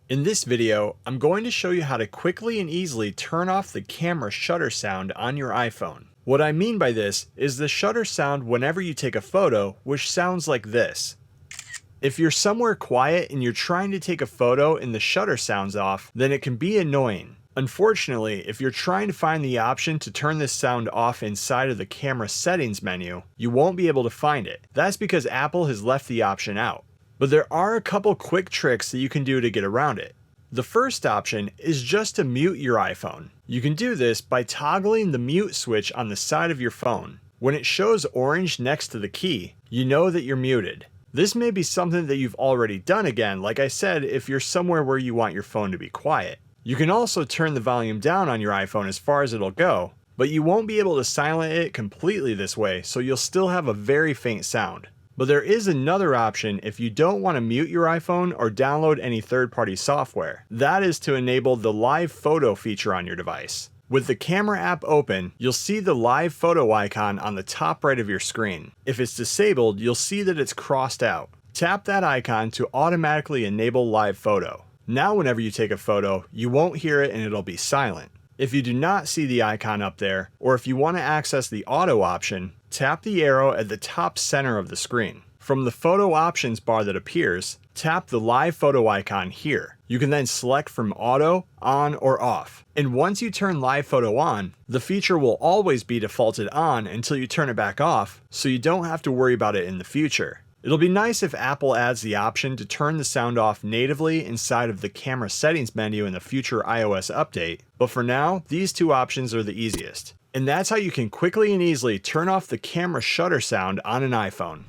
In this video, I'm going to show you how to quickly and easily turn off the camera shutter sound on your iPhone. What I mean by this is the shutter sound whenever you take a photo, which sounds like this. If you're somewhere quiet and you're trying to take a photo and the shutter sound's off, then it can be annoying. Unfortunately, if you're trying to find the option to turn this sound off inside of the camera settings menu, you won't be able to find it. That's because Apple has left the option out. But there are a couple quick tricks that you can do to get around it. The first option is just to mute your iPhone. You can do this by toggling the mute switch on the side of your phone. When it shows orange next to the key, you know that you're muted. This may be something that you've already done again, like I said, if you're somewhere where you want your phone to be quiet. You can also turn the volume down on your iPhone as far as it'll go, but you won't be able to silence it completely this way, so you'll still have a very faint sound. But there is another option if you don't want to mute your iPhone or download any third-party software. That is to enable the live photo feature on your device. With the camera app open, you'll see the live photo icon on the top right of your screen. If it's disabled, you'll see that it's crossed out. Tap that icon to automatically enable live photo. Now whenever you take a photo, you won't hear it and it'll be silent. If you do not see the icon up there, or if you want to access the auto option, tap the arrow at the top center of the screen. From the photo options bar that appears, tap the live photo icon here. You can then select from auto, on, or off. And once you turn live photo on, the feature will always be defaulted on until you turn it back off, so you don't have to worry about it in the future. It'll be nice if Apple adds the option to turn the sound off natively inside of the camera settings menu in the future iOS update, but for now, these two options are the easiest. And that's how you can quickly and easily turn off the camera shutter sound on an iPhone.